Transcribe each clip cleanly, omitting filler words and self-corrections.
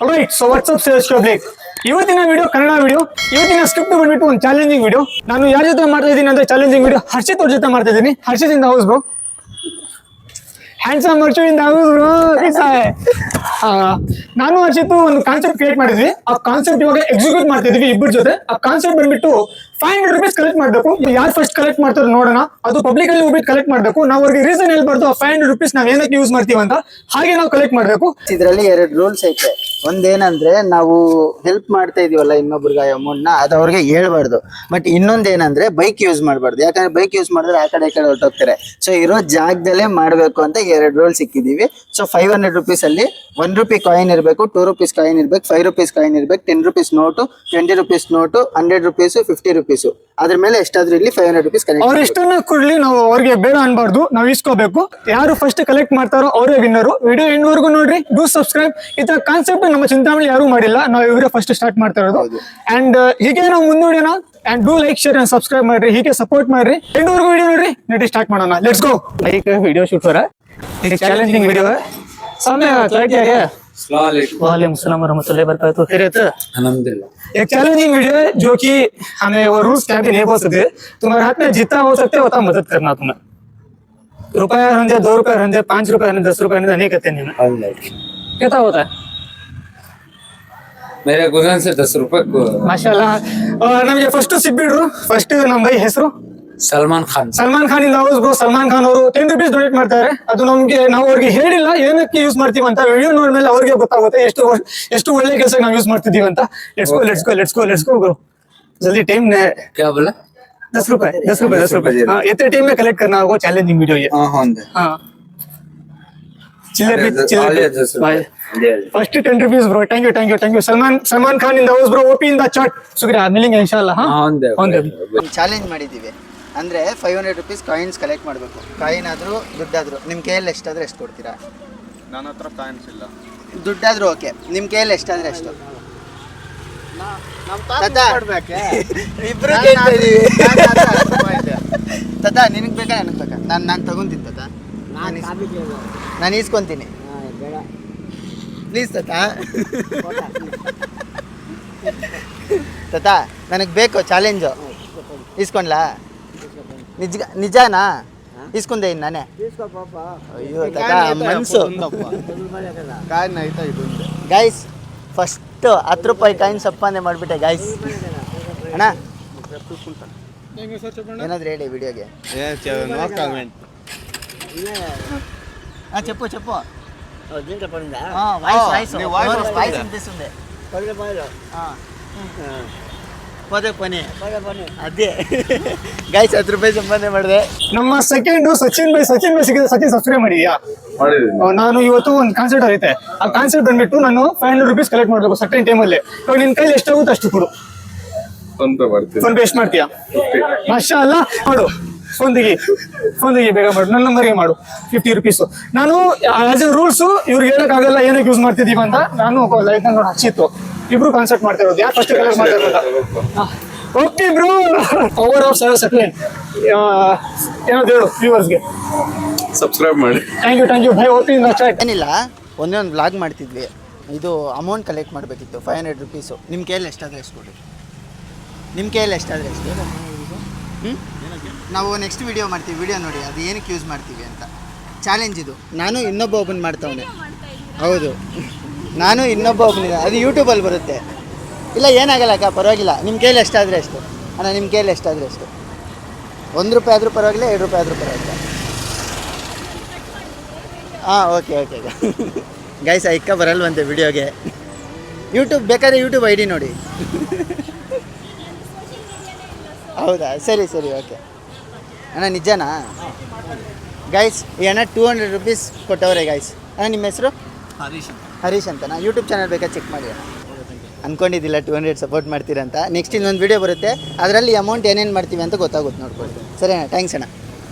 Alright, so what's up, Sales Public? ಇವತ್ತಿನ video Kannada video. ಇವತ್ತಿನ script ಬಂದ್ಬಿಟ್ಟು ಒಂದು ಚಾಲೆಂಜಿಂಗ್ ವಿಡಿಯೋ. ನಾನು ಯಾರ ಜೊತೆ ಮಾಡ್ತಾ ಇದ್ದೀನಿ ಅಂದ್ರೆ ಚಾಲೆಂಜಿಂಗ್ ವಿಡಿಯೋ ಹರ್ಷಿತ್ ಅವ್ರ ಜೊತೆ ಮಾಡ್ತಾ ಇದ್ದೀನಿ. Harshit in the house bro. Handsome Harshit in the house bro. ನಾನು ಹರ್ಷಿತ್ ಒಂದು ಕಾನ್ಸೆಪ್ಟ್ ಕ್ರಿಯೇಟ್ ಮಾಡಿದ್ವಿ. ಆ ಕಾನ್ಸೆಪ್ಟ್ ಇವಾಗ ಎಕ್ಸಿಕ್ಯೂಟ್ ಮಾಡ್ತಾ ಇದೀವಿ ಇಬ್ಬರ ಜೊತೆ. ಆ ಕಾನ್ಸೆಪ್ಟ್ ಬಂದ್ಬಿಟ್ಟು 500 ರೂಪೀಸ್ ಕಲೆಕ್ಟ್ ಮಾಡಬೇಕು. ಯಾರು ಫಸ್ಟ್ ಕಲೆಕ್ಟ್ ಮಾಡ್ತಾರೋ ನೋಡೋಣ. ಅದು ಪಬ್ಲಿಕ್ ಅಲ್ಲಿ ಹೋಗ್ಬಿಟ್ಟು ಕಲೆಕ್ಟ್ ಮಾಡಬೇಕು. ನಾವು ಅವ್ರಿಗೆ ರೀಸನ್ ಹೇಳ್ಬಾರ್ದು. ಆ 500 ರೂಪೀಸ್ ನಾವ್ ಏನಕ್ಕೆ ಯೂಸ್ ಮಾಡ್ತೀವಿ ಅಂತ, ಹಾಗೆ ನಾವು ಕಲೆಕ್ಟ್ ಮಾಡಬೇಕು. ಇದರಲ್ಲಿ 2 ರೂಲ್ಸ್ ಐತೆ. ಒಂದೇನಂದ್ರೆ ನಾವು ಹೆಲ್ಪ್ ಮಾಡ್ತಾ ಇದೀವಲ್ಲ ಇನ್ನೊಬ್ರಿಗೆ ಅಮೌಂಟ್ ನ ಅದು ಅವ್ರಿಗೆ ಹೇಳ್ಬಾರ್ದು. ಬಟ್ ಇನ್ನೊಂದೇನಂದ್ರೆ ಬೈಕ್ ಯೂಸ್ ಮಾಡಬಾರ್ದು. ಯಾಕಂದ್ರೆ ಬೈಕ್ ಯೂಸ್ ಮಾಡಿದ್ರೆ ಆ ಕಡೆ ಈ ಕಡೆ ಹೊರಟೋಗ್ತಾರೆ. ಸೊ ಇರೋ ಜಾಗದಲ್ಲೇ ಮಾಡ್ಬೇಕು ಅಂತ 2 ರೂಲ್ಸ್ ಸಿಕ್ಕಿದೀವಿ. ಸೊ 500 ರೂಪೀಸ್ ಅಲ್ಲಿ 1 ರೂಪಿ ಕಾಯಿನ್ ಇರಬೇಕು, 2 ರೂಪೀಸ್ ಕಾಯಿನ್ ಇರ್ಬೇಕು, 5 ರೂಪೀಸ್ ಕಾಯಿನ್ ಇರ್ಬೇಕು, 10 rupees note, 20 rupees note, 100 rupees, 50 rupees. ಅದ್ರ ಮೇಲೆ ಎಷ್ಟಾದ್ರೂ ಇಲ್ಲಿ 500 ರೂಪೀಸ್ ಕಲೆಕ್ಟ್. ಅವ್ರು ಎಷ್ಟನ್ನ ಕೊಡ್ಲಿ, ನಾವು ಅವ್ರಿಗೆ ಬೇಡ ಅನ್ಬಾರ್ದು, ನಾವು ಇಸ್ಕೋಬೇಕು. ಯಾರು ಫಸ್ಟ್ ಕಲೆಕ್ಟ್ ಮಾಡ್ತಾರೋ ಅವರೇ ವಿನ್ನರು. ವಿಡಿಯೋ ಎಂಡ್ವರೆಗೂ ನೋಡ್ರಿ, ಡೂ ಸಬ್ಸ್ಕ್ರೈಬ್. ಈ ತರ ಕಾನ್ಸೆಪ್ಟ್ ನಮ್ಮ ಚಿಂತಾಮಣಿ ಯಾರು ಮಾಡಿಲ್ಲ, ನಾವು ಇವರೇ ಫಸ್ಟ್ ಸ್ಟಾರ್ಟ್ ಮಾಡ್ತಾ ಇರೋದು. ಅಂಡ್ ಹೀಗೆ ನಾವು ಮುಂದೂಡಿನ. And do like, share and subscribe ಮಾಡ್ರಿ, ಹೀಗೆ ಸಪೋರ್ಟ್ ಮಾಡ್ರಿ. ಎಂಡ್ವರೆಗೂ ವಿಡಿಯೋ ನೋಡ್ರಿ, ನೆಡಿ ಸ್ಟಾರ್ಟ್ ಮಾಡೋಣ. Let's go. Like video shoot हो रहा है, एक चैलेंजिंग वीडियो है. सामने क्लैरिटी आ गया? वालेकुम सलाम रहमतुल्लाहि वबरकातुहू. खैरियत है? अल्हम्दुलिल्लाह. एक चैलेंजिंग वीडियो है जो कि हमें वो रूल्स क्या भी नहीं बोल सकते. तुम्हारे हाथ में जितना हो सकते है उतना मदद करना. तुम्हें रुपया रंजे, 2 रुपये रंजे, 5 रुपये रंजे, 10 रुपये रंजे नहीं कहते नहीं. कितना होता है? मेरे गुजन से 10 रुपए माशाल्लाह. ನಮಗೆ ಫಸ್ಟ್ ಸಿಕ್ಬಿಡ್ರು. ಫಸ್ಟ್ ನಮ್ಮ ಬೈ ಹೆಸರು सलमान खान. ಸಲ್ಮಾನ್ ಖಾನ್ ಇಂದ ಹೌಸ್ ಬ್ರೋ. ಸಲ್ಮಾನ್ ಖಾನ್ ಅವರು 10 ರೂಪೀಸ್ ಡೊನೇಟ್ ಮಾಡ್ತಾರೆ. ಅದು ನಮ್ಗೆ, ನಾವು ಅವ್ರಿಗೆ ಹೇಳಿಲ್ಲ ಏನಕ್ಕೆ ಯೂಸ್ ಮಾಡ್ತೀವಿ ಅಂತ. ವಿಡಿಯೋ ನೋಡ್ಮೇಲೆ ಅವ್ರಿಗೆ ಗೊತ್ತಾಗುತ್ತೆ ಎಷ್ಟು ಒಳ್ಳೆ ಕೆಲಸ ನಾವು ಯೂಸ್ ಮಾಡ್ತಿದೀವಿ ಅಂತ. Let's go bro. जल्दी टाइम ने क्या बोला? 10 रुपए. हाँ, इतने टाइम में कलेक्ट करना होगा. चैलेंजिंग वीडियो ये. हाँ, चिल्लर भाई. First 10 rupees bro. Thank you. Salman Khan in the house bro. OP in the chat. शुक्रिया. मिलेंगे इंशाल्लाह. हाँ, ಚಾಲೆಂಜ್ ಮಾಡಿದೀವಿ. ಅಂದ್ರೆ 500 ರೂಪೀಸ್ ಕಾಯಿನ್ಸ್ ಕಲೆಕ್ಟ್ ಮಾಡಬೇಕು. ಕಾಯಿನ್ ಆದ್ರೂ ದುಡ್ಡಾದ್ರೂ ನಿಮ್ ಕೈಯಲ್ಲಿ ಎಷ್ಟಾದ್ರೆ ಎಷ್ಟು ಕೊಡ್ತೀರಾ? ನನ್ನ ಹತ್ರ ಕಾಯಿನ್ಸ್ ಇಲ್ಲ. ದುಡ್ಡಾದ್ರೂ ಓಕೆ, ನಿಮ್ ಕೈಯಲ್ಲಿ ಎಷ್ಟಾದ್ರೆ ಎಷ್ಟು? ಇಬ್ರು ಕೇಳ್ತಾ ಇದೀವಿ. ತತ ನಿನಗ್ ಬೇಕಾ ನನಗ್ ಬೇಕಾ? ನಾನು ತಗೊಂತೀನಿ ತತ. ನಾನು ಈಸ್ಕೊಂತೀನಿ ಪ್ಲೀಸ್ ತತ. ತತ ನನಗ್ ಬೇಕು ಚಾಲೆಂಜು. ಇಸ್ಕೊಂಡ್ಲಾ? ನಿಜಾನಾ? ಇಸ್ಕೊಂಡೆ ಇನ್ನು ನಾನೇ. ಅಯ್ಯೋ ತತ ಮನ್ಸು. ಕಾಯಿನ್ ಆಯ್ತಾ ಇದು? ಗೈಸ್ ಫಸ್ಟ್ 10 ರೂಪಾಯಿ ಕಾಯಿನ್ ಸಂಪಾದನೆ ಮಾಡಿಬಿಟ್ಟೆ ಗೈಸ್. ಅಣ್ಣ ಏನಾದ್ರು ಹೇಳಿ ವಿಡಿಯೋಗೆ. చెప్పు వాయిస్ వినిపిస్తుంది. పోతే పని అదే ಗೈಸ್ 10 ರೂಪಾಯಿ ಸಂಪಾದನೆ ಮಾಡಿದೆ. ನಮ್ಮ ಸೆಕೆಂಡ್ ಸಚಿನ್ ಬೈ ಸಿಕ್ಕಿದೆ. ಸಚಿನ್ ಸಬ್ಸ್ಕ್ರೈಬ್ ಮಾಡಿದ್ಯಾ? ನಾನು ಇವತ್ತು ಒಂದು ಕಾನ್ಸೆಪ್ಟ್ ಐತೆ. ಆ ಕಾನ್ಸೆಪ್ಟ್ ಬಂದ್ಬಿಟ್ಟು ನಾನು 500 ರೂಪೀಸ್ ಕಲೆಕ್ಟ್ ಮಾಡಬೇಕು ಸರ್ಟೈನ್ ಟೈಮಲ್ಲಿ. ಇವಾಗ ನಿನ್ ಕೈಲಿ ಎಷ್ಟಾಗುತ್ತೆ ಅಷ್ಟು ಕೊಡು. ಫೋನ್ ಪೇ ಎಷ್ಟು ಮಾಡ್ತೀಯಾ? ಮಾಶಾ ಅಲ್ಲ. ಮಾಡು, ಫೋನ್ ತೆಗಿ ಬೇಗ ಮಾಡು. ನನ್ನ ನಂಬರ್ಗೆ ಮಾಡು 50 ರೂಪೀಸ್. ನಾನು ಆಸ್ ಎ ರೂಲ್ಸ್ ಇವ್ರಿಗೆ ಹೇಳಕ್ಕಾಗಲ್ಲ ಏನಕ್ಕೆ ಯೂಸ್ ಮಾಡ್ತಿದೀವಿ ಅಂತ. ನಾನು ಲೈಕ್ ನೋಡಿ ಹಚ್ಚಿತ್ತು. ಇಬ್ರು ಕಾನ್ಸೆಪ್ಟ್ ಮಾಡ್ತಾ ಇರೋದು. ಯಾರು ಫಸ್ಟ್ ಕಲೆಕ್ಟ್ ಮಾಡ್ತಾ ಇರೋದು? Okay bro. Power of second. ಏನೋ ಹೇಳು ವ್ಯೂವರ್ಸ್ಗೆ. ಸಬ್ಸ್ಕ್ರೈಬ್ ಮಾಡಿ. ಥ್ಯಾಂಕ್ ಯು ಭೈ. ಓಪಿ ಇನ್ ದ ಚಾಟ್. ಏನಿಲ್ಲ, ಒಂದೇ ಒಂದು ವ್ಲಾಗ್ ಮಾಡ್ತಿದ್ವಿ. ಇದು ಅಮೌಂಟ್ ಕಲೆಕ್ಟ್ ಮಾಡಬೇಕಿತ್ತು 500 ರೂಪೀಸು. ನಿಮ್ಮ ಕೈಯಲ್ಲಿ ಎಷ್ಟಾದರೆ ಎಷ್ಟು ಕೊಡಿ. ನಿಮ್ಮ ಕೈಯಲ್ಲಿ ಎಷ್ಟಾದರೆ ಎಷ್ಟು? ನಾವು ನೆಕ್ಸ್ಟ್ ವಿಡಿಯೋ ಮಾಡ್ತೀವಿ. ವಿಡಿಯೋ ನೋಡಿ ಅದು ಏನಕ್ಕೆ ಯೂಸ್ ಮಾಡ್ತೀವಿ ಅಂತ. ಚಾಲೆಂಜ್ ಇದು. ನಾನು ಇನ್ನೊಬ್ಬ ಓಪನ್ ಮಾಡ್ತಾವನೆ. ಹೌದು, ನಾನು ಇನ್ನೊಬ್ಬ ಒಬ್ಬನಿದೆ. ಅದು ಯೂಟ್ಯೂಬಲ್ಲಿ ಬರುತ್ತೆ. ಇಲ್ಲ ಏನಾಗಲ್ಲ ಅಕ್ಕ, ಪರವಾಗಿಲ್ಲ. ನಿಮ್ಮ ಕೈಯಲ್ಲಿ ಎಷ್ಟಾದರೆ ಎಷ್ಟು ಅಣ್ಣ? ನಿಮ್ಮ ಕೈಯಲ್ಲಿ ಎಷ್ಟಾದರೆ ಎಷ್ಟು? 1 ರೂಪಾಯಿ ಆದರೂ ಪರವಾಗಿಲ್ಲ, 2 ರೂಪಾಯಿ ಆದರೂ ಪರವಾಗಿಲ್ಲ. ಹಾಂ, ಓಕೆ ಗೈಸ್. ಇಕ್ಕ ಬರಲ್ವಂತೆ ವಿಡಿಯೋಗೆ. ಯೂಟ್ಯೂಬ್ ಬೇಕಾದರೆ ಯೂಟ್ಯೂಬ್ ID ನೋಡಿ. ಹೌದಾ? ಸರಿ ಓಕೆ ಅಣ್ಣ. ನಿಜನಾ ಗೈಸ್? ಈ ಅಣ್ಣ 200 ರೂಪೀಸ್ ಕೊಟ್ಟವ್ರೆ ಗೈಸ್. ಅಣ್ಣ ನಿಮ್ಮ ಹೆಸರು? ಹರೀಶ್ ಅಂತನಾ? ಯೂಟ್ಯೂಬ್ ಚಾನಲ್ ಬೇಕಾ ಚೆಕ್ ಮಾಡಿ ಅಣ್ಣ. ಅಂದ್ಕೊಂಡಿದ್ದಿಲ್ಲ 200 ಸಪೋರ್ಟ್ ಮಾಡ್ತೀರಂತ. ನೆಕ್ಸ್ಟ್ ಇನ್ನೊಂದು ವೀಡಿಯೋ ಬರುತ್ತೆ, ಅದರಲ್ಲಿ ಅಮೌಂಟ್ ಏನೇನು ಮಾಡ್ತೀವಿ ಅಂತ ಗೊತ್ತಾಗುತ್ತೆ, ನೋಡ್ಕೊಳ್ಳಿ. ಸರಿ ಅಣ್ಣ, ಥ್ಯಾಂಕ್ಸ್ ಅಣ್ಣ.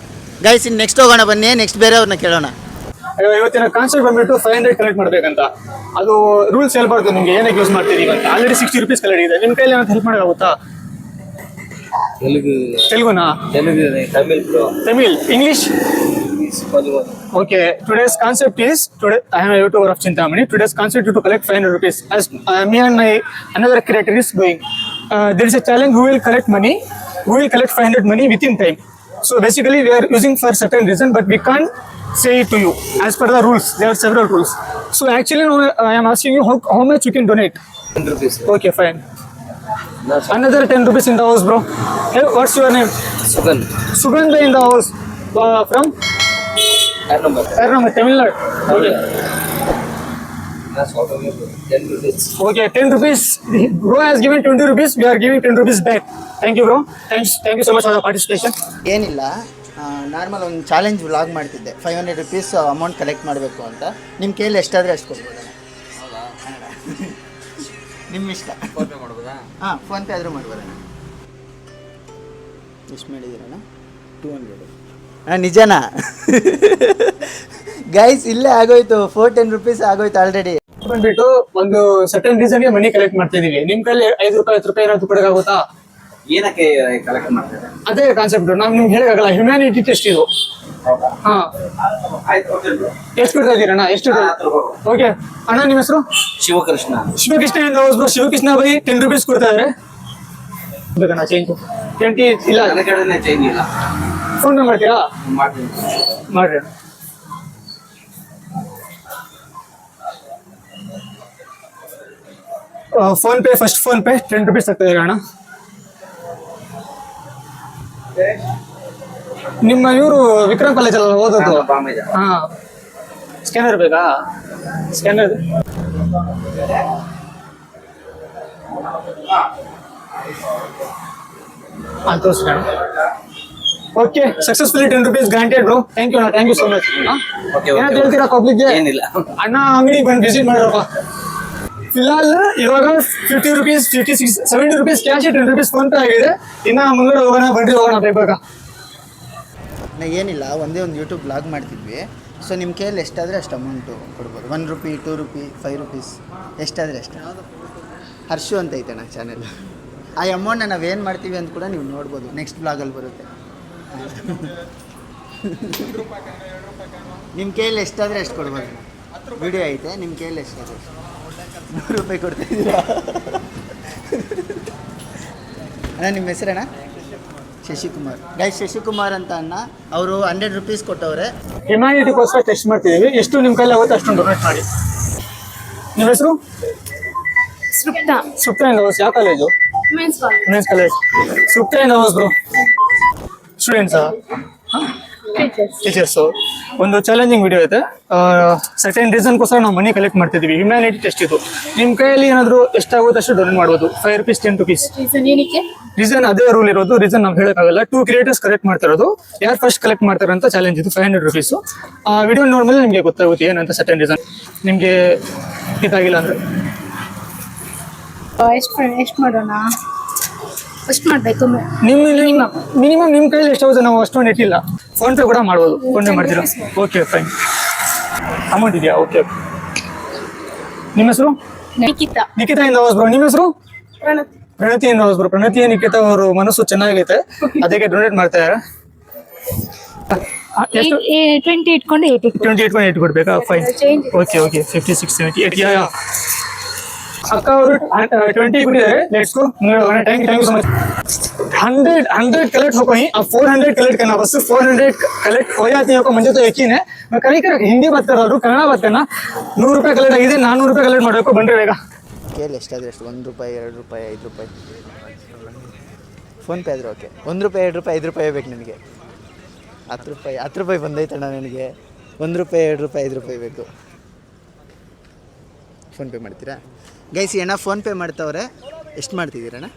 ಗೈಸ್ ಇನ್ನು ನೆಕ್ಸ್ಟ್ ಹೋಗೋಣ ಬನ್ನಿ. ನೆಕ್ಸ್ಟ್ ಬೇರೆಯವ್ರನ್ನ ಕೇಳೋಣ. ಇವತ್ತಿನ ಕಾನ್ಸೆಪ್ಟ್ ಬಂದ್ಬಿಟ್ಟು 500 ಕಲೆಕ್ಟ್ ಮಾಡ್ಬೇಕಂತ. ಅದು ರೂಲ್ಸ್ ಹೇಳ್ಬಾರ್ದು ನಿಮ್ಗೆ ಏನಕ್ಕೆ ಯೂಸ್ ಮಾಡ್ತೀರಿ ಅಂತ. ಆಲ್ರೆಡಿ 60 ರೂಪೀಸ್ ಕಲೆಕ್ಟ್ ಇದೆ. ನಿಮ್ಮ ಕೈಲಿ ಏನಾದ್ರು ಹೆಲ್ಪ್ ಮಾಡೋಕ್ಕಾಗುತ್ತಾ? तेलुगु तेलुगुना? तेलुगु नहीं, Tamil bro. Tamil? English? Okay, today's concept is I am a YouTuber of Chintamani. Today's concept is to collect 500 rupees. As me and my another creator is going. There is a challenge. We will collect money. We will collect 500 money within time. So basically, we are using for certain reason, but we can't say it to you as per the rules. There are several rules. So actually, now I am asking you how much you can donate. 10 rupees. Okay, fine. Another 10 rupees in the house, bro. Hey, what's your name? Sugan. Sugandha in the house. From Number. Ernakulam, Tamil Nadu. Okay. That's what we do. 10 rupees. Okay, 10 rupees. Bro has given 20 rupees. We are giving 10 rupees back. Thank you, bro. Thank you so much for the participation. ಏನಿಲ್ಲ, normal ಒಂದು challenge vlog ಮಾಡ್ತಿದ್ದೆ. 500 rupees amount collect ಮಾಡಬೇಕು ಅಂತ. ನಿಮ್ಮ ಕೈಯಲ್ಲಿ ಎಷ್ಟಾದರೆ ಅಷ್ಟು ಕೊಡ್ಬೋದಾ? ನಿಮ್ಮ ಇಷ್ಟ. ಫೋನ್ಪೇ ಮಾಡ್ಬೋದಾ? ಹಾಂ, ಫೋನ್ಪೇ ಆದರೂ ಮಾಡ್ಬೋದಾ? ಎಷ್ಟು ಮಾಡಿದ್ದೀರಣ್ಣ? 200. ನಿಜನಾ? ಗೈಸ್ ಇಲ್ಲೇ ಆಗೋಯ್ತು. 410 ರುಪೀಸ್ ಆಗೋಯ್ತು ಆಲ್ರೆಡಿ. ಬಂದ್ಬಿಟ್ಟು ಒಂದು ಸರ್ಟನ್ ರೀಸನ್ಗೆ ಮನಿ ಕಲೆಕ್ಟ್ ಮಾಡ್ತಾ ಇದೀವಿ. ನಿಮ್ ಕೈಲಿ 5 ರೂಪಾಯಿ 10 ರೂಪಾಯಿ ಏನಾದ್ರು ಕೊಡೋಕ್ಕಾಗುತ್ತಾ? ಏನಕ್ಕೆ ಕಲೆಕ್ಟ್ ಮಾಡ್ತಾರೆ? ಅದೇ ಕಾನ್ಸೆಪ್ಟ್. ನಾವು ನಿಮ್ಗೆ ಹೇಳಕ್ಕಾಗಲ್ಲ. ಹ್ಯುಮ್ಯಾನಿಟಿ ಟೆಸ್ಟ್ ಇದು. ಹಾ, ಎಷ್ಟು ಕೊಡ್ತಾ ಇದೀರಣ್ಣ? ಎಷ್ಟು? ಓಕೆ ಅಣ್ಣ, ನಿಮ್ಮ ಹೆಸರು? ಶಿವಕೃಷ್ಣ. ಶಿವಕೃಷ್ಣ ಇಂದ house bro. Shivakrishna by 10 rupees ಕೊಡ್ತಾ ಇದಾರೆ. ಬೇಕಣ್ಣ ಚೇಂಜ್? 20 ಇಲ್ಲ. ನನ್ನ ಕಡೆನೇ ಚೇಂಜ್ ಇಲ್ಲ. ಫೋನ್ ಪೇ ಮಾಡ್ತೀರಾ? ಮಾಡ್ತೀನಿ. ಮಾಡ್ರಿ. Phone pay, first phone pay 10 rupees ಆಗ್ತದೆ ಅಣ್ಣ. ನಿಮ್ಮ ಇವರು ವಿಕ್ರಮ್ ಕಾಲೇಜ್ ಅಲ್ಲ ಓದೋದು? ಬಾಂಬೆ. ಹಾ, ಸ್ಕ್ಯಾನರ್ ಬೇಕಾ? ಸ್ಕ್ಯಾನರ್ ತೋರಿಸ್ಕೋಣ. Okay, successfully 10 rupees granted bro. Thank you so much. ಏನಾದ್ರು ಹೇಳ್ತೀರಾ ಪಬ್ಲಿಕ್ಗೆ? ಏನಿಲ್ಲ. ಅಣ್ಣ ಅಂಗಡಿಗೆ ಬಂದು ವಿಸಿಟ್ ಮಾಡ್ರಪ್ಪ. ಫಿಲ್ಹಾಲ್ ಇವಾಗ 50 rupees, 56, 70 rupees cash, 10 rupees phone pay ಆಗಿದೆ. ಇನ್ನ ಮುಂಗಡೆ ಹೋಗೋಣ, ಬನ್ರಿ ಹೋಗೋಣ ಬೇಗ. ಏನಿಲ್ಲ, ಒಂದೇ ಒಂದು ಯೂಟ್ಯೂಬ್ ಬ್ಲಾಗ್ ಮಾಡ್ತಿದ್ವಿ. ಸೊ ನಿಮ್ಮ ಕೈಯಲ್ಲಿ ಎಷ್ಟಾದರೆ ಅಷ್ಟು ಅಮೌಂಟು ಕೊಡ್ಬೋದು. 1 ರೂಪಿ, 2 ರೂಪಿ, 5 ರೂಪೀಸ್, ಎಷ್ಟಾದರೆ ಅಷ್ಟು. ಹರ್ಷು ಅಂತ ಐತಣ್ಣ ಚಾನೆಲ್. ಆ ಅಮೌಂಟ್ನ ನಾವೇನು ಮಾಡ್ತೀವಿ ಅಂತ ಕೂಡ ನೀವು ನೋಡ್ಬೋದು. ನೆಕ್ಸ್ಟ್ ಬ್ಲಾಗಲ್ಲಿ ಬರುತ್ತೆ. ನಿಮ್ಮ ಕೈಯಲ್ಲಿ ಎಷ್ಟಾದರೆ ಎಷ್ಟು ಕೊಡ್ಬೋದು. ವಿಡಿಯೋ ಐತೆ, ನಿಮ್ಮ ಕೈಯಲ್ಲಿ ಎಷ್ಟಾದರೆ 100 ರೂಪಾಯಿ ಕೊಡ್ತಾಯಿದ್ದೀರಾ? ಅಣ್ಣ ನಿಮ್ಮ ಹೆಸರಣ್ಣ? ಶಶಿಕುಮಾರ್. ಗೈಸ್, ಶಶಿಕುಮಾರ್ ಅಂತ ಅಣ್ಣ. ಅವರು 100 ರೂಪೀಸ್ ಕೊಟ್ಟವ್ರೆ. ಹ್ಯುಮ್ಯಾನಿಟಿಗೋಸ್ಕರ ಟೆಸ್ಟ್ ಮಾಡ್ತಿದ್ದೀವಿ. ಎಷ್ಟು ನಿಮ್ಮ ಕೈಲಿ ಆಗುತ್ತೆ ಅಷ್ಟೊಂದು ಡೊನೇಟ್ ಮಾಡಿ. ನಿಮ್ಮ ಹೆಸರು? ಸುಪ್ತಾ ಇನ್ ಹೌಸ್. ಯಾವ ಕಾಲೇಜು? Men's college. ಸುಪ್ತಾ ಇನ್ ಹೌಸ್ ಬ್ರೋ. ಸ್ಟೂಡೆಂಟ್ಸಾ? ಟೀಚರ್ಸು. ಒಂದು ಚಾಲೆಂಜಿಂಗ್ ವಿಡಿಯೋ ಇದೆ. ಸರ್ಟೆನ್ ರೀಸನ್ಗೋಸ್ಕರ ನಾವು ಮನಿ ಕಲೆಕ್ಟ್ ಮಾಡ್ತಿದ್ದೀವಿ. ಹ್ಯುಮ್ಯಾನಿಟಿ ಟೆಸ್ಟ್ ಇದು. ನಿಮ್ಮ ಕೈಯಲ್ಲಿ ಏನಾದರೂ ಎಷ್ಟಾಗುತ್ತೆ ಅಷ್ಟು ಡೊನೇಟ್ ಮಾಡ್ಬೋದು. 5 ರೂಪೀಸ್, 10 ರೂಪೀಸ್. ರೀಸನ್ ಅದೇ ರೂಲ್ ಇರೋದು. ರೀಸನ್ ನಾವು ಹೇಳೋಕ್ಕಾಗಲ್ಲ. 2 ಕ್ರಿಯೇಟರ್ಸ್ ಕಲೆಕ್ಟ್ ಮಾಡ್ತಿರೋದು. ಯಾರು ಫಸ್ಟ್ ಕಲೆಕ್ಟ್ ಮಾಡ್ತಾರೆ ಅಂತ ಚಾಲೆಂಜ್ ಇದು. 500 ರೂಪೀಸು. ಆ ವಿಡಿಯೋ ನೋಡ್ಮೇಲೆ ನಿಮಗೆ ಗೊತ್ತಾಗುತ್ತೆ ಏನಂತ ಸರ್ಟೆನ್ ರೀಸನ್. ನಿಮಗೆ ಇದಾಗಿಲ್ಲ ಅಂದರೆ ಎಷ್ಟು ಮಾಡೋಣ? ಎಷ್ಟು ಮಾಡಬೇಕು? ಮಿನಿಮಮ್ ನಿಮ್ಮ ಕೈಯಲ್ಲಿ ಎಷ್ಟಾಗುತ್ತೆ ನಾವು ಅಷ್ಟೊಂದು ಇಟ್ಟಿಲ್ಲ. ಫೋನ್ ಪೇ ಕೂಡ ಮಾಡ್ಬೋದು. ಫೋನ್ ಪೇ ಮಾಡ್ತೀರಾ? Okay fine. ಅಮೌಂಟ್ ಇದೆಯಾ? ಓಕೆ. ನಿಮ್ಮ ಹೆಸರು? ನಿಖಿತಾ ಇಂದ ಹೌಸ್ ಬ್ರೋ. ನಿಮ್ಮ ಹೆಸರು? ಪ್ರಣತಿ ಇಂದ ಹೌಸ್ ಬ್ರೋ. ಪ್ರಣತಿ ನಿಖಿತಾ ಅವರು ಮನಸ್ಸು ಚೆನ್ನಾಗೈತೆ, ಅದಕ್ಕೆ ಡೊನೇಟ್ ಮಾಡ್ತಾ ಇದ್ದಾರೆ. ಎಷ್ಟು? 20 ಇಟ್ಕೊಂಡು 8 ಕೊಡ್ಬೇಕಾ? ಫೈನ್. ಓಕೆ 56, 78. ಯಾ ಅಕ್ಕ ಅವರು 20 ಕೊಟ್ಟಿದ್ದಾರೆ. Let's go. Thank you so much. 100 collect हो गई. अब 400 कलेक्ट करना. बस 400 कलेक्ट हो जाती है को मुझे तो यकीन है. मैं कहीं हिंदी बात कर रहा हूँ, कन्नड़ बात करना. 100 ರೂಪಾಯಿ ಕಲೆಕ್ಟ್ ಆಗಿದೆ. 400 ರೂಪಾಯಿ ಕಲೆಕ್ಟ್ ಮಾಡಬೇಕು. ಬಂದ್ರೆ ಬೇಗ. ಕೇಳಿ ಎಷ್ಟಾದರೆ ಎಷ್ಟು? 1 ರೂಪಾಯಿ, 2 ರೂಪಾಯಿ, 5 ರೂಪಾಯಿ. ಫೋನ್ಪೇ ಆದರೂ ಓಕೆ. 1 ರೂಪಾಯಿ, 2 ರೂಪಾಯಿ, 5 ರೂಪಾಯಿ ಬೇಕು ನನಗೆ. 10 ರೂಪಾಯಿ ಬಂದೈತಣ್ಣ ನನಗೆ. 1 ರೂಪಾಯಿ, 2 ರೂಪಾಯಿ, 5 ರೂಪಾಯಿ ಬೇಕು. ಫೋನ್ಪೇ ಮಾಡ್ತೀರಾ? ಗೈಸ್, ಅಣ್ಣ ಫೋನ್ಪೇ ಮಾಡ್ತವ್ರೆ. ಎಷ್ಟು ಮಾಡ್ತಿದ್ದೀರಣ್ಣ?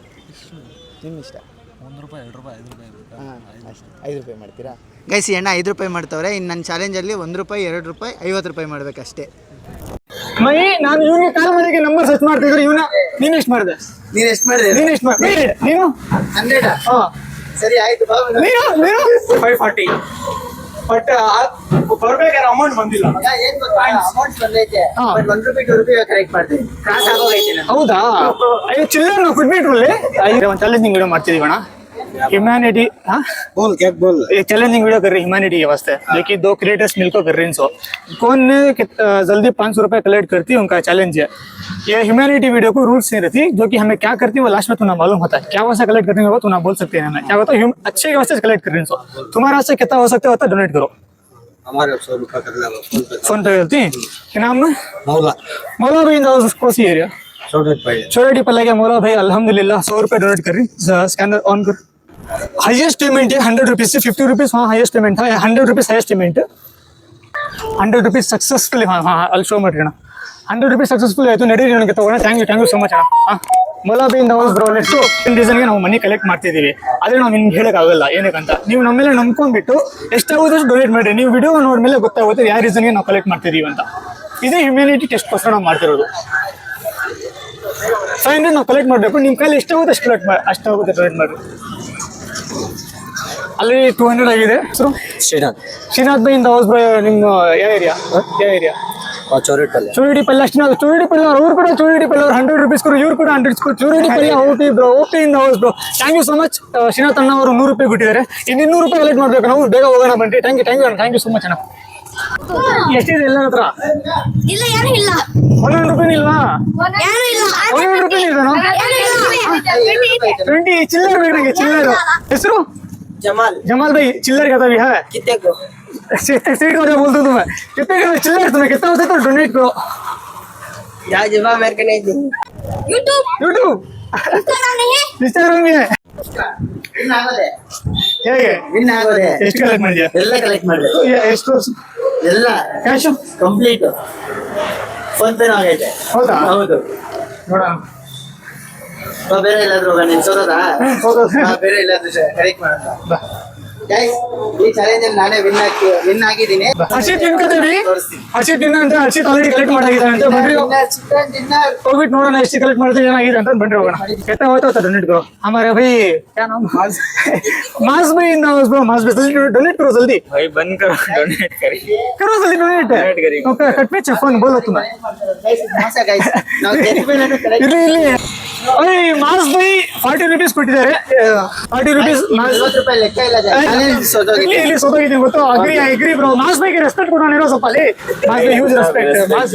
ನಿಮ್ಮ ಇಷ್ಟ. 1 ರೂಪಾಯಿ, 2 ರೂಪಾಯಿ, 5 ರೂಪಾಯಿ. ಹಾಂ, ಅಷ್ಟು 5 ರೂಪಾಯಿ ಮಾಡ್ತೀರಾ? ಗೈಸ್, ಅಣ್ಣ 5 ರೂಪಾಯಿ ಮಾಡ್ತವ್ರೆ. ಇನ್ನು ನನ್ನ ಚಾಲೆಂಜಲ್ಲಿ 1 ರೂಪಾಯಿ, 2 ರೂಪಾಯಿ, 50 ರೂಪಾಯಿ ಮಾಡ್ಬೇಕಷ್ಟೇ. ಮೈ ನಾನು ಇವನಿಗೆ ಕಾಲ್ ಮಾಡಿದ್ರೆ ನಂಬರ್ ಸರ್ಚ್ ಮಾಡ್ತಿದ್ರು. ಇವನ ನೀನು ಎಷ್ಟು ಮಾಡಿದೆ? ನೀನು ಎಷ್ಟು ಮಾಡಿದೆ? ನೀನು 100. ಹಾಂ, ಸರಿ ಆಯ್ತು. ನೀನು 540. ಬಟ್ ಬರ್ಬೇಕಾದ್ರೆ ಅಮೌಂಟ್ ಬಂದಿಲ್ಲ. ಏನ್ ಗೊತ್ತಾ, ಅಮೌಂಟ್ ಬಂದೈತೆ. ಬಟ್ 1 ರೂಪಾಯಿ, 2 ರೂಪಾಯಿ ಕರೆಕ್ಟ್ ಮಾಡ್ತೀನಿ. ಕ್ರಾಸ್ ಆಗೋಗೈತೆ. ಹೌದಾ? ಅಯ್ಯೋ ಚಿಲ್ಲರ್ ನಾವು ಕೊಟ್ಬಿಟ್ರಲ್ಲಿ. ಒಂದು ಚಾಲೆಂಜಿಂಗ್ ವಿಡಿಯೋ ಮಾಡ್ತಿದೀವಿ ಅಣ್ಣ. ह्यूमैनिटी हाँ बोल क्या बोल ये चैलेंजिंग वीडियो कर रही ह्यूमैनिटी के वास्ते लेकिन 2 क्रिएटर्स मिलकर कर रहे हैं सो कौन जल्दी 500 रुपए कलेक्ट करती है उनका चैलेंज है ये ह्यूमैनिटी वीडियो को रूल्स नहीं रहती जो कि हमें क्या करती है वो लास्ट में तुम्हें मालूम होता है क्या वैसा कलेक्ट करने होगा तुम बोल सकते हैं हमें क्या होता है अच्छे के वास्ते कलेक्ट कर रहे हैं सो तुम्हारा से कितना हो सकता है डोनेट करो हमारे 100 रुपया कर लो फोन पे करती हैं क्या नाम है मौला मौला भाई कोसी एरिया छोटे पल्ले के मौला भाई अल्हम्दुलिल्लाह 100 रुपए डोनेट कर रही स्कैनर ऑन कर हाईएस्ट पेमेंट है 100 रुपीज से 50 रुपीज वहाँ हाईएस्ट पेमेंट था 100 rupees highest payment 100 rupees successful हाँ हाँ ಅಲ್ಲಿ ಶೋ ಮಾಡ್ರಿ ಅಣ್ಣ 100 रुपीज सक्सेसफुल ಆಯಿತು ನಡೀರಿ ನನಗೆ ತಗೋಣ ಥ್ಯಾಂಕ್ ಯು ಸೊ ಮಚ್ ಅಣ್ಣ ಹಾಂ ಮೊಲ ಬಿ ನಾವು ಬ್ರೋ ನೆಕ್ಸ್ಟು ರೀಸನ್ಗೆ ನಾವು ಮನಿ ಕಲೆಕ್ಟ್ ಮಾಡ್ತಿದ್ದೀವಿ ಆದರೆ ನಾವು ನಿಮ್ಗೆ ಹೇಳೋಕ್ಕಾಗಲ್ಲ ಏನಕ್ಕಂತ ನೀವು ನಮ್ಮ ಮೇಲೆ ನಂಬ್ಕೊಂಡ್ಬಿಟ್ಟು ಎಷ್ಟಾಗುತ್ತೆ ಅಷ್ಟು ಡೊನೇಟ್ ಮಾಡಿರಿ ನೀವು ವಿಡಿಯೋ ನೋಡಿದ್ಮೇಲೆ ಗೊತ್ತಾಗುತ್ತೆ ಯಾವ ರೀಸನ್ಗೆ ನಾವು ಕಲೆಕ್ಟ್ ಮಾಡ್ತಿದ್ದೀವಿ ಅಂತ ಇದೇ ಹ್ಯುಮ್ಯಾನಿಟಿ ಟೆಸ್ಟ್ಗೋಸ್ಕರ ನಾವು ಮಾಡ್ತಿರೋದು 500 ನಾವು ಕಲೆಕ್ಟ್ ಮಾಡಬೇಕು ನಿಮ್ಮ ಕೈಲಿ ಎಷ್ಟಾಗುತ್ತೆ ಅಷ್ಟು ಕಲೆಕ್ಟ್ ಮಾಡಿ ಅಷ್ಟಾಗುತ್ತೆ ಡೊನೇಟ್ ಮಾಡಿರಿ ಅಲ್ಲಿ 200 ಆಗಿದೆ ಹೆಸರು ಶ್ರೀನಾಥ್ ಬೈ ಇಂದ ಹೌಸ್ ಬ್ರೋ ನಿಮ್ಮ ಯಾವ ಏರಿಯಾ ಚೂರಿಡಿ ಪಲ್ಯ ಅಷ್ಟು ಚೂರಿಡಿ ಪಲ್ಯ ಅವ್ರು ಕೂಡ ಚೂರಿಡಿ ಪಲ್ಯ ಅವ್ರು 100 रुपीಸ್ ಕೊಡು ಇವ್ರು ಕೂಡ 100 ಕೊಡು ಚೂರಿಡಿ ಪಲ್ಯ ಓಪಿ ಇಂದ house bro thank you so much Srinath ಅಣ್ಣ ಅವರು 100 ರೂಪಾಯಿ ಕೊಟ್ಟಿದ್ದಾರೆ ಇನ್ನು 200 ರೂಪಾಯಿ ಕಲೆಕ್ಟ್ ಮಾಡಬೇಕು ನಾವು ಬೇಗ ಹೋಗೋಣ ಬನ್ನಿ ಥ್ಯಾಂಕ್ ಯು ಸೊ ಮಚ್ ಅಣ್ಣ ಎಷ್ಟಿದೆ ಎಲ್ಲ ಹತ್ರ ಇಲ್ಲ ಯಾರು ಇಲ್ಲ 100 ರೂಪಾಯಿ ಇಲ್ವಾ ಯಾರು ಇಲ್ಲ 100 ರೂಪಾಯಿ ಇಲ್ವೇನೋ 20 ಚಿಲ್ಲರ್ ಬೇಕು ನನಗೆ ಚಿಲ್ಲರ್ ಹೆಸರು जमाल भाई चिल्लर कहता भी है कितने को सीट हो जा बोलते तुम्हें कितने का चिल्लर तुम्हें कितना होता है तो डोनेट करो यार जवाब मेरे को नहीं दी यूट्यूब इंस्टाग्राम भी है ವಿನ್ ಆಗೋದೆ ಹೇಗೆ ವಿನ್ ಆಗೋದೆ ಎಷ್ಟು ಕಲೆಕ್ಟ್ ಮಾಡಿದ್ಯಾ ಎಲ್ಲ ಕಲೆಕ್ಟ್ ಮಾಡಬೇಕು ಎಷ್ಟು ಎಲ್ಲ ಕ್ಯಾಶು ಕಂಪ್ಲೀಟ್ ಫೋನ್ ಪೇ ಆಗೈತೆ ಹೌದಾ ಹೌದು ನೋಡೋಣ ಬೇರೆ ಎಲ್ಲಾದ್ರೂ ಹೋಗೋಣ ನೀನ್ ಸೋದೋದಾ ಸೋದೋದು. ಬೇರೆ ಎಲ್ಲಾದ್ರೂ ಕರೆಕ್ಟ್ ಮಾಡೋಣ ಗೈಸ್ ಈ ಚಾಲೆಂಜ್ ಅಲ್ಲಿ ನಾನೇ ವಿನ್ ಆಗಿದ್ದೀನಿ ಹರ್ಷಿತ್ ತಿನ್ಕೋತೀವಿ ಹರ್ಷಿತ್ ತಿನ್ನ ಅಂತ ಹರ್ಷಿತ್ ಆಲ್ರೆಡಿ ಕಲೆಕ್ಟ್ ಮಾಡಾಗಿದೆ ಅಂತ ಬನ್ರಿ ಚಿಕನ್ ಡಿನ್ನರ್ ಹೋಗ್ಬಿಟ್ಟು ನೋಡೋಣ ಎಷ್ಟು ಕಲೆಕ್ಟ್ ಮಾಡ್ತೀವಿ ಏನಾಗಿದೆ ಅಂತ ಬನ್ರಿ ಹೋಗೋಣ कितना होता है डोनेट करो हमारे भाई क्या नाम मास भाई इन हाउस ब्रो मास भाई डोनेट करो जल्दी भाई बंद करो डोनेट करो जल्दी डोनेट करी ओके कट में फोन बोलो तुम्हें ಗೈಸ್ ಮಾಸ ಗೈಸ್ ನಾವು ಗೆದ್ದಿಲ್ಲ ಕರೆಕ್ಟ್ ಇಲ್ಲಿ ಓಯ್ ಮಾಸ್ ಭಾई 40 ರೂಪೀಸ್ ಕೊಟ್ಟಿದ್ದಾರೆ 40 ರೂಪೀಸ್ 40 ರೂಪಾಯಿ ಲೆಕ್ಕ ಇಲ್ಲ ಇಲ್ಲಿ ಸೋತೋಗಿದ್ದೀನಿ ಗೊತ್ತು ಅಗ್ರಿ ಬ್ರೋ ಮಾಸ್ ಭಾইಗೆ ರೆಸ್ಪೆಕ್ಟ್ ಕೊಡೋಣ ಇರೋ ಸ್ವಲ್ಪ ಅಲ್ಲಿ ಮಾಸ್ ಭಾई ಹ್ಯೂಜ್ ರೆಸ್ಪೆಕ್ಟ್ ಮಾಸ್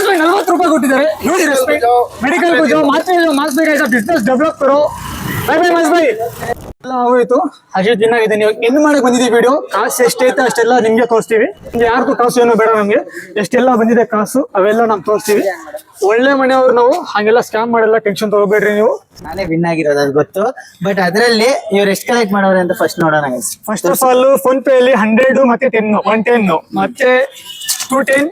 ಭಾई 40 ರೂಪಾಯಿ ಕೊಟ್ಟಿದ್ದಾರೆ ಹ್ಯೂಜ್ ರೆಸ್ಪೆಕ್ಟ್ ಮೆಡಿಕಲ್ को जो मात्र जो मास भाई का बिजनेस डेवलप करो ಬಾಯ್ ಮಾಸ್ ಭಾई ಎಲ್ಲ ಹೋಯ್ತು ಅಷ್ಟೇ ದಿನ ಇದೆ ನೀವು ಎಂದು ಮಾಡಕ್ ಬಂದಿದ್ದೀವಿ ವಿಡಿಯೋ ಕಾಸು ಎಷ್ಟೈತೆ ಅಷ್ಟೆಲ್ಲ ನಿಮ್ಗೆ ತೋರಿಸ್ತೀವಿ ಯಾರ್ದು ಕಾಸು ಏನು ಬೇಡ ನಮ್ಗೆ ಎಷ್ಟೆಲ್ಲ ಬಂದಿದೆ ಕಾಸು ಅವೆಲ್ಲ ನಾವು ತೋರಿಸ್ತೀವಿ ಒಳ್ಳೆ ಮನೆಯವ್ರು ನಾವು ಹಾಗೆಲ್ಲ ಸ್ಕ್ಯಾಮ್ ಮಾಡಲ್ಲ ಟೆನ್ಷನ್ ತಗೋಬೇಡ್ರಿ ನೀವು ನಾನೇ ವಿನ್ ಆಗಿರೋದು ಅದು ಗೊತ್ತು ಬಟ್ ಅದರಲ್ಲಿ ಇವ್ರು ಎಷ್ಟು ಕಲೆಕ್ಟ್ ಮಾಡೋರು ಅಂತ ಫಸ್ಟ್ ನೋಡೋಣ guys first of all phone pay ಅಲ್ಲಿ 100 ಮತ್ತೆ 10 110 ಮತ್ತೆ 210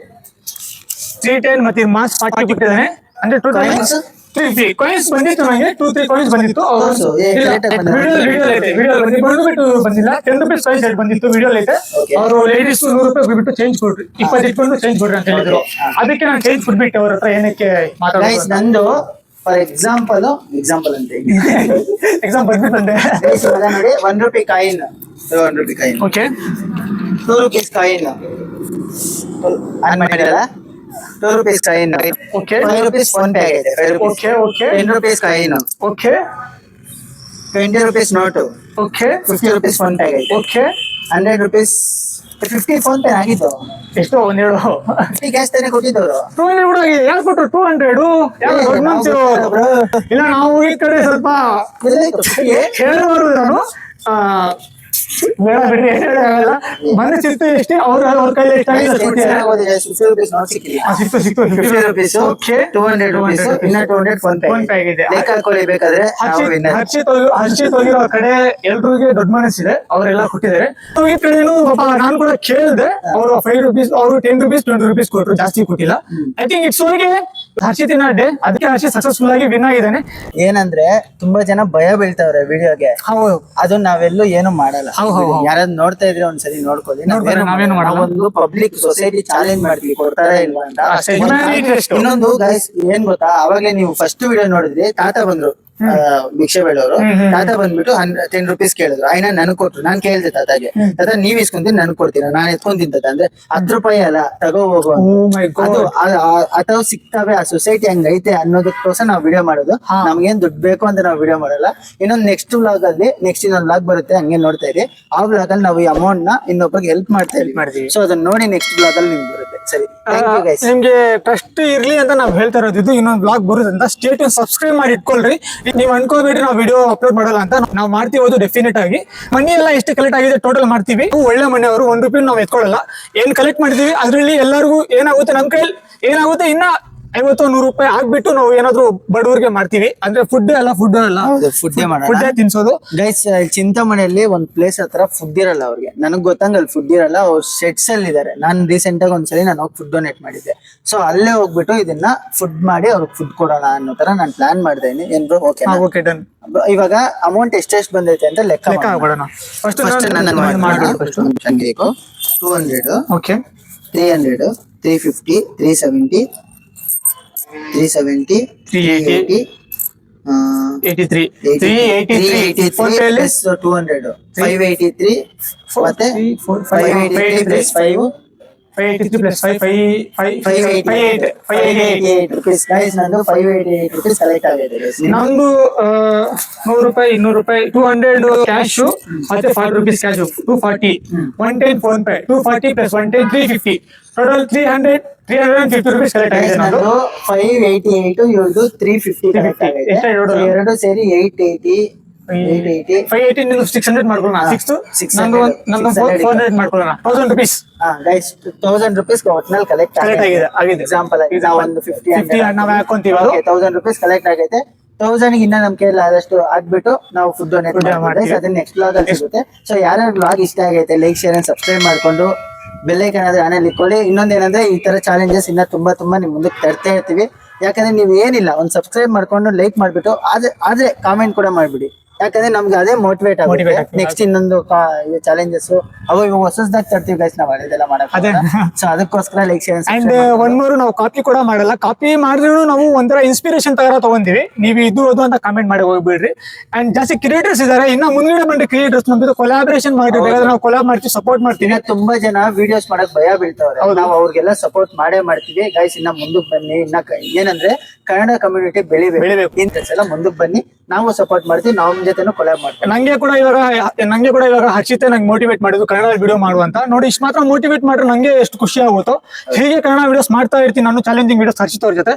310 ಮತ್ತೆ ಮಾಸ್ 40 ಕೊಟ್ಟಿದ್ದಾನೆ ಅಂದ್ರೆ 210 3 ಕಾಯಿನ್ಸ್ ಬಂದಿತ್ತು ನನಗೆ 2-3 ಕಾಯಿನ್ಸ್ ಬಂದಿತ್ತು ವಿಡಿಯೋ ಬಂದ್ಬಿಟ್ಟು ಬಂದಿಲ್ಲ 10 ರೂಪೀಸ್ ಕಾಯಿನ್ಸ್ ಬಂದಿತ್ತು ವಿಡಿಯೋ ಐತೆ ಅವರು ಲೇಡೀಸ್ 100 ರೂಪಾಯಿ ಬಿಟ್ಟು ಚೇಂಜ್ ಕೊಡ್ರಿ 20 ಇಟ್ಕೊಂಡು ಚೇಂಜ್ ಕೊಡ್ರಿ ಅಂತ ಹೇಳಿದ್ರು ಅದಕ್ಕೆ ನಾನು ಚೇಂಜ್ ಕೊಡ್ಬಿಟ್ಟು ಅವ್ರ ಹತ್ರ ಏನಕ್ಕೆ ಗೈಸ್ ಮಾತಾಡೋದು ನಂದು ಫಾರ್ ಎಕ್ಸಾಂಪಲ್ ಅಂತ ಎಕ್ಸಾಮ್ ಬಂದ್ಬಿಟ್ಟು ಬಂದೆ ಗೈಸ್ ಇವಾಗ ನೋಡಿ 1 ರೂಪಾಯಿ ಕಾಯಿನ್ 1 ರೂಪಾಯಿ coin okay 2 rupees coin on ಮಾಡಿರಲ್ಲ 2 rupees coin okay 5 rupees phone pay ಆಗಿದೆ 5 rupees okay okay 10 rupees coin okay 20 rupees note okay 50 rupees phone pay ಆಗಿದೆ ಓಕೆ 100 ರೂಪೀಸ್ 50 ಫೋನ್ ಪೇ ಆಗಿತ್ತು ಎಷ್ಟು ಒಂದೇಳು 50 ಕ್ಯಾಶ್ ತಾನೇ ಕೊಟ್ಟಿದ್ದವರು 200 ಕೂಡ ಆಗಿದೆ ಯಾರು ಕೊಟ್ಟರು 200 ಯಾರು ದೊಡ್ಡ ಮನುಷ್ಯರು ಇಲ್ಲ ನಾವು ಈ ಕಡೆ ಸ್ವಲ್ಪ ಹೇಳಬಾರ್ದು ನಾನು ಬೇಡ ಬಿಡ್ರಿ ಹೇಳೋಕ್ಕಾಗಲ್ಲ ಮನೆ ಸಿಕ್ತು ಎಷ್ಟೇ ಅವ್ರ ಕೈಲಿ ಸಿಕ್ತು 50 ರೂಪೀಸ್ ಓಕೆ 200 ರೂಪೀಸ್ ಇನ್ನ 200 ಫೋನ್ ಪೇ ಫೋನ್ ಪೇ ಆಗಿದೆ ಲೆಕ್ಕ ಹಾಕೊಳ್ಳಿ ಬೇಕಾದ್ರೆ ಹರ್ಷಿತ್ ಹೋಗಿರೋ ಕಡೆ ಎಲ್ರಿಗೆ ದೊಡ್ಡ ಮನಸ್ಸಿದೆ ಅವರೆಲ್ಲ ಕೊಟ್ಟಿದ್ದಾರೆ ಈ ಕಡೆನು ನಾನು ಕೂಡ ಕೇಳಿದೆ ಅವರು 5 ರೂಪೀಸ್ ಅವರು 10 ರೂಪೀಸ್ 20 ರೂಪೀಸ್ ಕೊಟ್ಟರು ಜಾಸ್ತಿ ಕೊಟ್ಟಿಲ್ಲ ಐ ಥಿಂಕ್ ಇಟ್ಸ್ ಓಕೆ ಹರ್ಷಿತಿನ ಡೇ ಅದಕ್ಕೆ ಹರ್ಷಿತ್ ಸಕ್ಸಸ್ಫುಲ್ ಆಗಿ ವಿನ್ ಆಗಿದ್ದಾನೆ ಏನಂದ್ರೆ ತುಂಬಾ ಜನ ಭಯ ಬೀಳ್ತಾವ್ರೆ ವಿಡಿಯೋಗೆ ಹೌದು ಅದನ್ನ ನಾವೆಲ್ಲೂ ಏನು ಮಾಡಲ್ಲ ಹೌದು. ಯಾರಾದ್ರೂ ನೋಡ್ತಾ ಇದ್ರೆ ಒಂದ್ಸರಿ ನೋಡ್ಕೊಳ್ಳಿ ನೋಡ್ತಾರೆ, ನಾವೇನು ಮಾಡಲ್ಲ. ಒಂದು ಪಬ್ಲಿಕ್ ಸೊಸೈಟಿ ಚಾಲೆಂಜ್ ಮಾಡ್ತೀವಿ ಕೊಡ್ತಾರಾ ಇಲ್ವಾ ಅಂತ ಅಷ್ಟೇ. ಇನ್ನೊಂದು ಇನ್ನೊಂದು ಗೈಸ್ ಏನ್ ಗೊತ್ತಾ ಅವಾಗ್ಲೇ ನೀವು ಫಸ್ಟ್ ವಿಡಿಯೋ ನೋಡಿದ್ರಿ ತಾತ ಬಂದ್ರು ಭಿಕ್ಷೆ ಬೇಡವರು ತಾತ ಬಂದ್ಬಿಟ್ಟು 10 rupees ಕೇಳಿದ್ರು ಆಯ್ನ ನನ್ಗೆ ಕೊಟ್ರು ನಾನ್ ಕೇಳ್ದೆ ತಾತಾಗೆ ತಾತ ನೀವ್ ಇಸ್ಕೊಂತೀನಿ ನನ್ಗೆ ಕೊಡ್ತೀರಾ ನಾನ್ ಎತ್ಕೊಂತೀನಿ ತಾತ ಅಂದ್ರೆ 10 ರೂಪಾಯಿ ಅಲ್ಲ ತಗೋ ಹೋಗು ಅಂತ. Oh my God. ಅದು ಅಥವಾ ಸಿಗ್ತವೆ ಆ ಸೊಸೈಟಿ ಹಂಗೈತೆ ಅನ್ನೋದಕ್ಕೋಸ್ಕರ ನಾವ್ ವಿಡಿಯೋ ಮಾಡೋದು. ನಮ್ಗೇನ್ ದುಡ್ಡು ಬೇಕು ಅಂತ ನಾವ್ ವಿಡಿಯೋ ಮಾಡಲ್ಲ. ಇನ್ನೊಂದ್ ನೆಕ್ಸ್ಟ್ ವ್ಲಾಗ್ ಅಲ್ಲಿ ನೆಕ್ಸ್ಟ್ ಇನ್ನೊಂದ್ ವ್ಲಾಗ್ ಬರುತ್ತೆ ಹಂಗೆ ನೋಡ್ತಾ ಇರಿ. ಆ ವ್ಲಾಗ್ ಅಲ್ಲಿ ನಾವು ಈ ಅಮೌಂಟ್ ನ ಇನ್ನೊಬ್ರಿಗೆ ಹೆಲ್ಪ್ ಮಾಡ್ತಾ ಇದೀವಿ. ಸೊ ಅದನ್ನ ನೋಡಿ ನೆಕ್ಸ್ಟ್ ವ್ಲಾಗ್ ಅಲ್ಲಿ ನಿಮ್ಗೆ ಬರುತ್ತೆ. ಸರಿ, ಥ್ಯಾಂಕ್ ಯು ಗೈಸ್. ನಿಮ್ಗೆ ಟ್ರಸ್ಟ್ ಇರ್ಲಿ ಅಂತ ನಾವ್ ಹೇಳ್ತಾ ಇರೋದು. ಇದು ಇನ್ನೊಂದು ಬ್ಲಾಗ್ ಬರುತ್ತೆ ಅಂತ ಸ್ಟೇಟ್ ಸಬ್ಸ್ಕ್ರೈಬ್ ಮಾಡಿ ಇಟ್ಕೊಳ್ರಿ. ನೀವ್ ಅನ್ಕೋಬೇಡ್ರಿ ನಾವು ವಿಡಿಯೋ ಅಪ್ಲೋಡ್ ಮಾಡಲ್ಲ ಅಂತ. ನಾವು ಮಾಡ್ತೀವಿ ಡೆಫಿನೆಟ್ ಆಗಿ. ಮನಿ ಎಲ್ಲ ಎಷ್ಟು ಕಲೆಕ್ಟ್ ಆಗಿದೆ ಟೋಟಲ್ ಮಾಡ್ತೀವಿ. ಒಳ್ಳೆ ಮನೆಯವರು 1 ರೂಪಾಯಿ ನಾವು ಎತ್ಕೊಳ್ಳಲ್ಲ. ಏನ್ ಕಲೆಕ್ಟ್ ಮಾಡಿದೀವಿ ಅದ್ರಲ್ಲಿ ಎಲ್ಲರಿಗೂ ಏನಾಗುತ್ತೆ ನಮ್ ಕೈಲಿ ಏನಾಗುತ್ತೆ ಇನ್ನ 50-100 ರೂಪಾಯಿ ಆಗ್ಬಿಟ್ಟು ನಾವು ಏನಾದ್ರು ಬಡವರಿಗೆ ಮಾಡ್ತೀವಿ. ಅಂದ್ರೆ ಫುಡ್ ಅಲ್ಲ ಫುಡ್ ತಿನ್ಸೋದು. ಗೈಸ್ ಚಿಂತಾಮಣಿಯಲ್ಲಿ ಒಂದ್ ಪ್ಲೇಸ್ ಹತ್ರ ಫುಡ್ ಇರಲ್ಲ ಅವ್ರಿಗೆ. ನನಗ್ ಗೊತ್ತಂಗ ಅಲ್ಲಿ ಫುಡ್ ಇರಲ್ಲ. ಅವ್ರು ಶೆಡ್ಸ್ ಅಲ್ಲಿ ಇದಾರೆ. ನಾನ್ ರೀಸೆಂಟ್ ಆಗಿ ಒಂದ್ಸಲಿ ನಾನು ಹೋಗಿ ಫುಡ್ ಡೊನೇಟ್ ಮಾಡಿದ್ದೆ. ಸೊ ಅಲ್ಲೇ ಹೋಗ್ಬಿಟ್ಟು ಇದನ್ನ ಫುಡ್ ಮಾಡಿ ಅವ್ರಿಗೆ ಫುಡ್ ಕೊಡೋಣ ಅನ್ನೋ ತರ ನಾನು ಪ್ಲಾನ್ ಮಾಡ್ತಾ ಇದೀನಿ. ಏನ್ರು ಓಕೆ ಡನ್. ಇವಾಗ ಅಮೌಂಟ್ ಎಷ್ಟೆಷ್ಟು ಬಂದೈತೆ ಅಂತ ಲೆಕ್ಕ ಹಾಕೋಣ. ಫಸ್ಟ್ 200, ಓಕೆ 300, 350, 370, 370, 380, 83, 383 ಫೋನ್ ಪೇ ಅಲ್ಲಿ 200, 583 ಮತ್ತೆ 583 ಪ್ಲಸ್ 5 583 ಪ್ಲಸ್ 588 rupees. Guys, ನಂದು 588 rupees ಕಲೆಕ್ಟ್ ಆಗಿದೆ. ನಮ್ದು 100 ರೂಪಾಯಿ 200 ರೂಪಾಯಿ 200 ಕ್ಯಾಶ್ ಮತ್ತೆ 40 rupees cash 240 110 phone pay 240 plus 110 350 total 350 rupees collect ಆಗಿದೆ. ನಂದು 588 ಇವ್ರದ್ದು 350 ಕಲೆಕ್ಟ್ ಆಗಿದೆ. ಎರಡು ಸೇರಿ 880 580 ನೀವು 600 ಮಾಡ್ಕೊಳ್ಳೋಣ. 400 ಮಾಡ್ಕೊಳ್ಳೋಣ. 1000 ರೂಪೀಸ್. ಗೈಸ್ 1000 ರೂಪೀಸ್ ಒಟ್ನಲ್ಲಿ ಕಲೆಕ್ಟ್ ಆಗಿದೆ. ಎಕ್ಸಾಂಪಲ್ ಒಂದು 50 ನಾವು ಹಾಕೊಂತೀವಿ. 1000 ರೂಪೀಸ್ ಕಲೆಕ್ಟ್ ಆಗೈತೆ. 1000 ಇನ್ನ ನಮ್ ಕೈಯಲ್ಲಿ ಆದಷ್ಟು ಆಗ್ಬಿಟ್ಟು ನಾವು ಫುಡ್ ಡೊನೇಟ್ ಮಾಡ್ತೀವಿ. ಅದನ್ನ ನೆಕ್ಸ್ಟ್ ವ್ಲಾಗ್ ಅಲ್ಲಿ ಸಿಗುತ್ತೆ. ಸೊ ಯಾರ್ಯಾರು ವ್ಲಾಗ್ ಇಷ್ಟ ಆಗೈತೆ ಲೈಕ್ ಶೇರ್ ಅಂಡ್ ಸಬ್ಸ್ಕ್ರೈಬ್ ಮಾಡ್ಕೊಂಡು ಬೆಲ್ ಐಕಾನ್ ಆದ್ರೆ ಆನಲ್ಲಿ ಇಟ್ಕೊಳ್ಳಿ. ಇನ್ನೊಂದೇನಂದ್ರೆ ಈ ತರ ಚಾಲೆಂಜಸ್ ಇನ್ನ ತುಂಬಾ ನಿಮ್ ಮುಂದಕ್ಕೆ ತರ್ತಾ ಇರ್ತೀವಿ. ಯಾಕಂದ್ರೆ ನೀವು ಏನಿಲ್ಲ ಒಂದ್ ಸಬ್ಸ್ಕ್ರೈಬ್ ಮಾಡ್ಕೊಂಡು ಲೈಕ್ ಮಾಡ್ಬಿಟ್ಟು ಆದ್ರೆ ಕಾಮೆಂಟ್ ಕೂಡ ಮಾಡ್ಬಿಡಿ. ಯಾಕಂದ್ರೆ ನಮ್ಗೆ ಅದೇ ಮೋಟಿವೇಟ್ ಆಗುತ್ತೆ. ನೆಕ್ಸ್ಟ್ ಇನ್ನೊಂದು ಚಾಲೆಂಜಸ್ ಅವು ಇವಾಗ ಹೊಸದಾಗಿ ತರ್ತೀವಿ ಗೈಸ್. ನಾವ್ ಅದೆಲ್ಲ ಮಾಡಕ್ ಸೊ ಅದಕ್ಕೋಸ್ಕರ like share and one more ನಾವು ಕಾಪಿ ಕೂಡ ಮಾಡಲ್ಲ. ಕಾಪಿ ಮಾಡಿದ್ರು ನಾವು ಒಂಥರ ಇನ್ಸ್ಪಿರೇಷನ್ ತರ ತಗೊಂತೀವಿ. ನೀವು ಇದು ಅಂತ ಕಾಮೆಂಟ್ ಮಾಡಿ ಹೋಗ್ಬಿಡ್ರಿ. ಅಂಡ್ ಜಾಸ್ತಿ ಕ್ರಿಯೇಟರ್ಸ್ ಇದಾರೆ. ಇನ್ನ ಮುಂದ್ಗಡೆ ಬಂದ್ರೆ ಕ್ರಿಯೇಟರ್ಸ್ ನಮ್ದು ಕೊಲಾಬರೇಷನ್ ಮಾಡಿದ್ರೆ ನಾವು ಕೊಲಾಬ್ ಮಾಡ್ತೀವಿ, ಸಪೋರ್ಟ್ ಮಾಡ್ತೀವಿ. ತುಂಬಾ ಜನ ವಿಡಿಯೋಸ್ ಮಾಡಕ್ ಭಯ ಬೀಳ್ತಾವ್ರೆ. ನಾವು ಅವ್ರಿಗೆಲ್ಲ ಸಪೋರ್ಟ್ ಮಾಡೇ ಮಾಡ್ತೀವಿ ಗೈಸ್. ಇನ್ನ ಮುಂದಕ್ಕೆ ಬನ್ನಿ. ಇನ್ನ ಏನಂದ್ರೆ ಕನ್ನಡ ಕಮ್ಯುನಿಟಿ ಬೆಳಿಬೇಕು. ಇಂಥೆಲ್ಲ ಮುಂದಕ್ಕೆ ಬನ್ನಿ. ನಾವು ಸಪೋರ್ಟ್ ಮಾಡ್ತೀವಿ. ನಾವು ಜೊತೆನೂ ಕೊಲಾಬ್ ಮಾಡ್ತೀವಿ. ನಂಗೆ ಕೂಡ ಇವಾಗ ಹರ್ಷಿತೆ ನಂಗೆ ಮೋಟಿವೇಟ್ ಮಾಡಿದ್ರು ಕನ್ನಡ ವಿಡಿಯೋ ಮಾಡುವಂತ. ನೋಡಿ ಇಷ್ಟು ಮಾತ್ರ ಮೋಟಿವೇಟ್ ಮಾಡ್ರೆ ನಂಗೆ ಎಷ್ಟು ಖುಷಿ ಆಗುತ್ತೋ. ಹೀಗೆ ಕನ್ನಡ ವಿಡಿಯೋಸ್ ಮಾಡ್ತಾ ಇರ್ತೀನಿ ನಾನು. ಚಾಲೆಂಜಿಂಗ್ ವಿಡಿಯೋಸ್ ಹರ್ಷಿತ್ ಅವ್ರ ಜೊತೆ.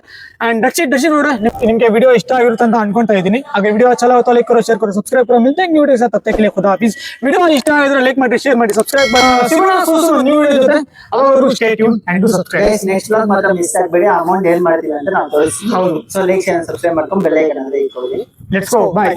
ಅಂಡ್ ದಟ್ಸ್ ಇಟ್ ನೋಡ್ರೆ ನಿಮ್ಗೆ ವಿಡಿಯೋ ಇಷ್ಟ ಆಗಿರುತ್ತೆ ಅಂತ ಅನ್ಕೊಂತಾ ಇದ್ದೀನಿ. ಹಾಗೆ ವಿಡಿಯೋ ಚಲೋ ಹೋಗ್ತಾ ಲೈಕ್ ಕರೋ ಶೇರ್ ಕರೋ ಸಬ್ಸ್ಕ್ರೈಬ್ ಕರೋ ಮಿಲ್ತೆ ನ್ಯೂ ವಿಡಿಯೋಸ್ ತಪ್ಪದೆ ಕ್ಲಿಕ್ ಖುದಾ ಹಾಫಿಸ್. ವಿಡಿಯೋ ಇಷ್ಟ ಆಗಿದ್ರೆ ಲೈಕ್ ಮಾಡಿ ಶೇರ್ ಮಾಡಿ ಸಬ್ಸ್ಕ್ರೈಬ್ ಮಾಡಿ ನ್ಯೂ ವಿಡಿಯೋ ಜೊತೆ ಅವರು stay tune and do subscribe. Guys next vlog ಮಾತ್ರ ಮಿಸ್ ಆಗಬೇಡಿ. ಅಮೌಂಟ್ ಏನ್ ಮಾಡ್ತೀವಿ ಅಂತ ನಾವು ತೋರಿಸ್ತೀವಿ. ಸೊ ಲೈಕ್ ಶೇರ್ ಸಬ್ಸ್ಕ್ರೈಬ್ ಮಾಡ್ಕೊಂಡು ಬೆಲ್ ಐಕಾನ್ ಅಂದ್ರೆ ಇಟ್ಕೊಳ್ಳಿ. Let's go by.